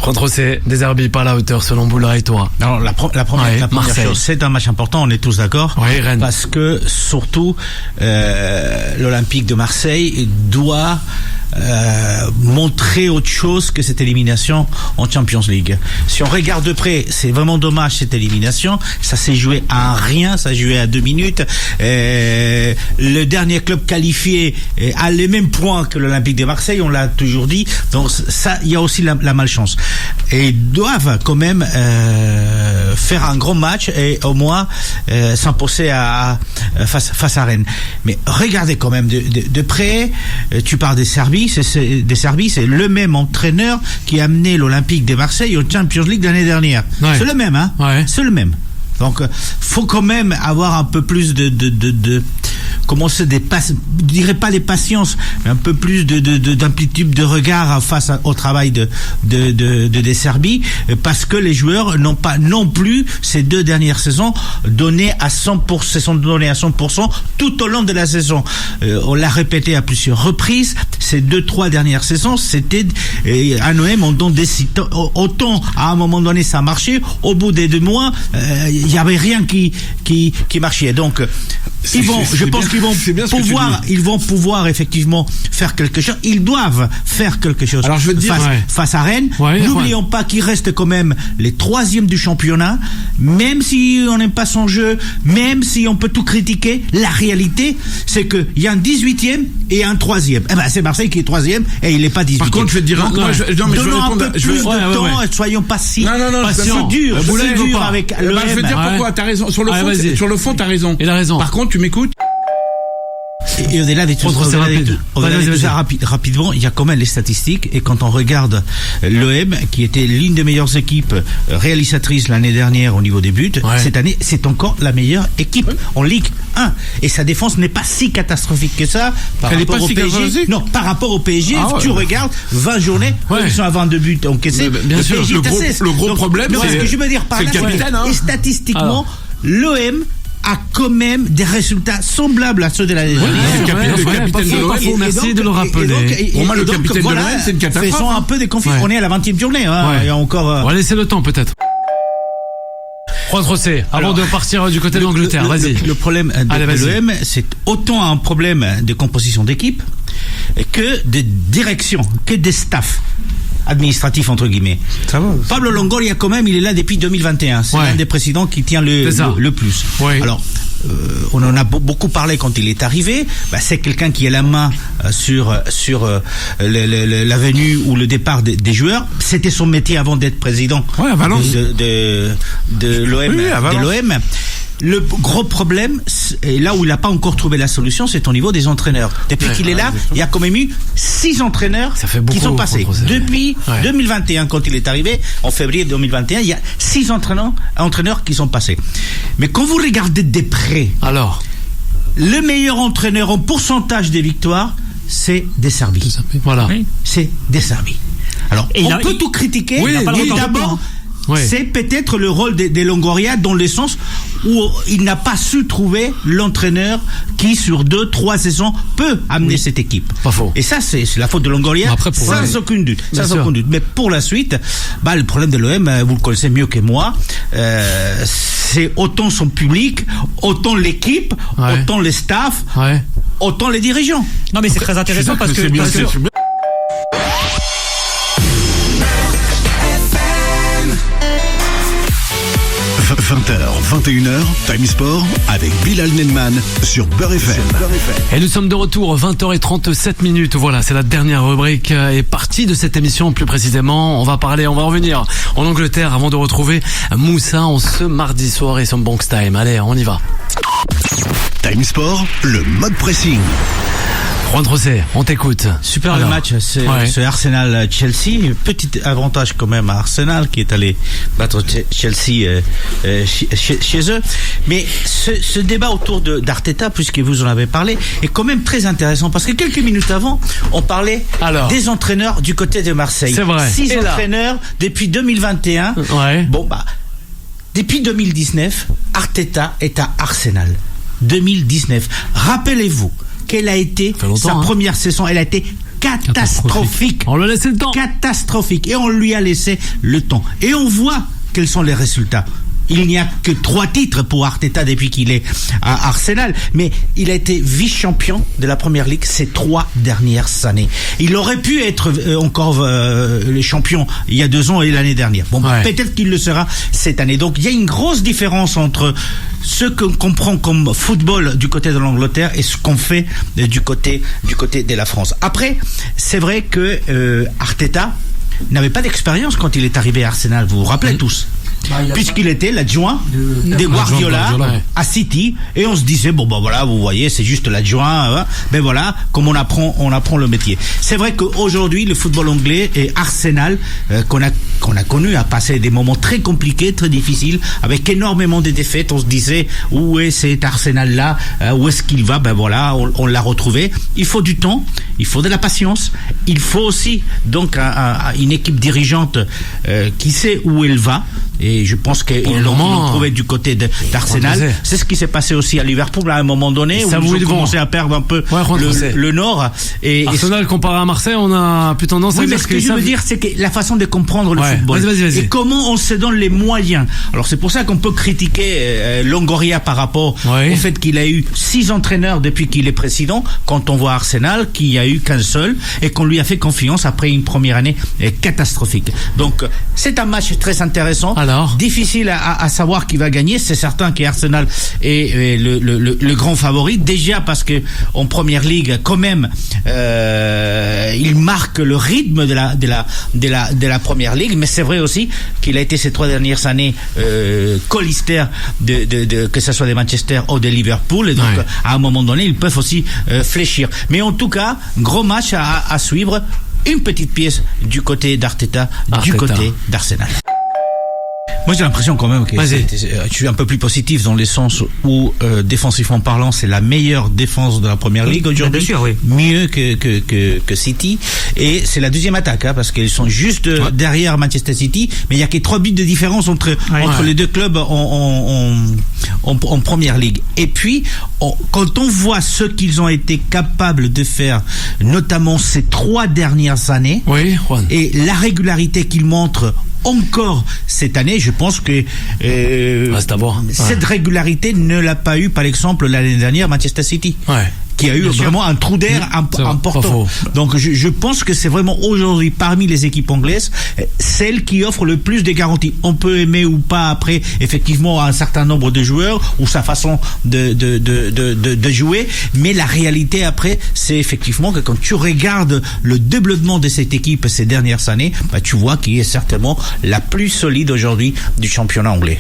Juan José, des Herbis pas à la hauteur selon Boula et toi. Alors la première chose, c'est un match important, on est tous d'accord. Oui, Rennes. Parce que surtout l'Olympique de Marseille doit montrer autre chose que cette élimination en Champions League. Si on regarde de près, c'est vraiment dommage cette élimination. Ça s'est joué à rien, ça s'est joué à 2 minutes. Le dernier club qualifié a les mêmes points que l'Olympique de Marseille, on l'a toujours dit. Donc ça, il y a aussi la malchance. Et ils doivent quand même faire un gros match et au moins s'imposer face à Rennes. Mais regardez quand même de près. Tu parles des Serbes. C'est le même entraîneur qui a amené l'Olympique de Marseille au Champions League l'année dernière. Ouais. C'est le même, hein. Ouais. C'est le même. Donc, faut quand même avoir un peu plus comment se dépasse, je dirais pas les patience, mais un peu plus d'amplitude de regard face au travail des Serbies, parce que les joueurs n'ont pas non plus ces 2 dernières saisons donné à 100% tout au long de la saison. On l'a répété à plusieurs reprises, ces 2-3 dernières saisons, c'était à Noël, on donne autant à un moment donné ça marchait, au bout des 2 mois, il y avait rien qui marchait. Donc je pense qu'ils vont pouvoir effectivement faire quelque chose. Ils doivent faire quelque chose. Alors je veux te dire, face à Rennes. N'oublions pas qu'ils restent quand même les 3e du championnat. Même si on n'aime pas son jeu, même si on peut tout critiquer, la réalité, c'est que il y a un 18e et un 3e. Eh ben, c'est Marseille qui est 3e et il n'est pas 18e. Par contre, je vais te dire, donnons un peu plus de temps, soyons patients. C'est dur avec l'OM. Je veux dire pourquoi, t'as raison. Sur le fond, t'as raison. Il a raison. Par contre, tu m'écoutes? Et au-delà de tout ça, rapidement, il y a quand même les statistiques. Et quand on regarde l'OM, qui était l'une des meilleures équipes réalisatrices l'année dernière au niveau des buts, cette année, c'est encore la meilleure équipe en Ligue 1. Et sa défense n'est pas si catastrophique que ça par rapport au PSG. Non, par rapport au PSG, tu regardes 20 journées, ils sont à 22 buts encaissés. Bien sûr, le gros problème, c'est ce que je veux dire par là, le capitaine. Et statistiquement, l'OM a quand même des résultats semblables à ceux de l'année dernière. Le capitaine de l'OM, merci de le rappeler. Pour moi, le capitaine de l'OM, c'est une catastrophe. Faisons un peu des confidences. On est à la 20e journée. Il y a encore. On va laisser le temps, peut-être. Juan José, avant de partir du côté de l'Angleterre, vas-y. Le problème de l'OM, c'est autant un problème de composition d'équipe que de direction, que des staffs administratif entre guillemets. Ça va. Pablo Longoria quand même, il est là depuis 2021. C'est l'un des présidents qui tient le plus. Ouais. Alors, on en a beaucoup parlé quand il est arrivé. C'est quelqu'un qui a la main sur la venue ou le départ des joueurs. C'était son métier avant d'être président de l'OM. Le gros problème, et là où il n'a pas encore trouvé la solution, c'est au niveau des entraîneurs. Depuis qu'il est là, il y a quand même eu 6 entraîneurs qui sont passés. Depuis 2021, quand il est arrivé, en février 2021, il y a 6 entraîneurs qui sont passés. Mais quand vous regardez de près, alors, le meilleur entraîneur en pourcentage des victoires, c'est des Serbes. Voilà. C'est des Serbes. Alors, on peut tout critiquer, mais d'abord, c'est peut-être le rôle des Longoria dans le sens où il n'a pas su trouver l'entraîneur qui sur 2-3 saisons peut amener cette équipe. Pas faux. Et ça c'est la faute de Longoria sans aucun doute. Mais pour la suite, le problème de l'OM, vous le connaissez mieux que moi, c'est autant son public, autant l'équipe, autant les staffs, autant les dirigeants. Non mais c'est très intéressant parce que 20h, 21h, Time Sport avec Bilal Nenman sur Beurre FM. Et nous sommes de retour, 20h37. Voilà, c'est la dernière rubrique et partie de cette émission. Plus précisément, on va revenir en Angleterre avant de retrouver Moussa en ce mardi soir et son Bonks Time. Allez, on y va. Time Sport, le mode pressing. Juan José, on t'écoute. Super. Le match, c'est Arsenal-Chelsea. Petit avantage quand même à Arsenal qui est allé battre Chelsea chez eux. Mais ce débat autour d'Arteta, puisque vous en avez parlé, est quand même très intéressant parce que quelques minutes avant, on parlait des entraîneurs du côté de Marseille. C'est vrai. 6 entraîneurs depuis 2021. Depuis 2019, Arteta est à Arsenal. 2019. Rappelez-vous quelle a été sa première saison. Elle a été catastrophique. On lui a laissé le temps. Catastrophique. Et on lui a laissé le temps. Et on voit quels sont les résultats. Il n'y a que 3 titres pour Arteta depuis qu'il est à Arsenal, mais il a été vice-champion de la Première Ligue ces 3 dernières années. Il aurait pu être encore le champion il y a 2 ans et l'année dernière. Bon, peut-être qu'il le sera cette année. Donc il y a une grosse différence entre ce qu'on comprend comme football du côté de l'Angleterre et ce qu'on fait du côté de la France. Après, c'est vrai que Arteta n'avait pas d'expérience quand il est arrivé à Arsenal. Vous vous rappelez tous? Puisqu'il était l'adjoint de Guardiola à City, et on se disait bon ben voilà, vous voyez, c'est juste l'adjoint, ben voilà, comme on apprend le métier. C'est vrai qu'aujourd'hui le football anglais et Arsenal qu'on a connu a passé des moments très compliqués, très difficiles, avec énormément de défaites. On se disait où est cet Arsenal là, où est-ce qu'il va? Ben voilà, on l'a retrouvé. Il faut du temps, il faut de la patience, il faut aussi donc une équipe dirigeante qui sait où elle va. Et je pense qu'ils l'ont trouvé du côté d'Arsenal. C'est ce qui s'est passé aussi à Liverpool à un moment donné, où ils ont commencé à perdre un peu le nord. Et Arsenal comparé à Marseille, on a plus tendance à dire ce que je veux dire, c'est que la façon de comprendre le football. Vas-y. Et comment on se donne les moyens. Alors c'est pour ça qu'on peut critiquer Longoria par rapport au fait qu'il a eu 6 entraîneurs depuis qu'il est président, quand on voit Arsenal qu'il n'y a eu qu'un seul et qu'on lui a fait confiance après une première année catastrophique. Donc c'est un match très intéressant. Alors, difficile à savoir qui va gagner. C'est certain qu'Arsenal est le grand favori, déjà parce que en première ligue quand même il marque le rythme de la première ligue, mais c'est vrai aussi qu'il a été ces 3 dernières années colister que ce soit de Manchester ou de Liverpool, et donc à un moment donné ils peuvent aussi fléchir. Mais en tout cas, gros match à suivre. Une petite pièce du côté d'Arteta, du côté d'Arsenal. Moi j'ai l'impression quand même que je suis un peu plus positif dans le sens où défensivement parlant c'est la meilleure défense de la première ligue aujourd'hui, bien sûr, oui. Mieux que City, et c'est la deuxième attaque parce qu'ils sont juste derrière Manchester City, mais il y a que 3 buts de différence entre les deux clubs en première ligue. Et puis quand on voit ce qu'ils ont été capables de faire, notamment ces 3 dernières années, et la régularité qu'ils montrent encore cette année, je pense que cette régularité ne l'a pas eu par exemple l'année dernière Manchester City, qui a eu vraiment un trou d'air important. Donc je pense que c'est vraiment aujourd'hui parmi les équipes anglaises celle qui offre le plus de garanties. On peut aimer ou pas après effectivement un certain nombre de joueurs ou sa façon de jouer, mais la réalité après c'est effectivement que quand tu regardes le développement de cette équipe ces dernières années, tu vois qu'il est certainement la plus solide aujourd'hui du championnat anglais.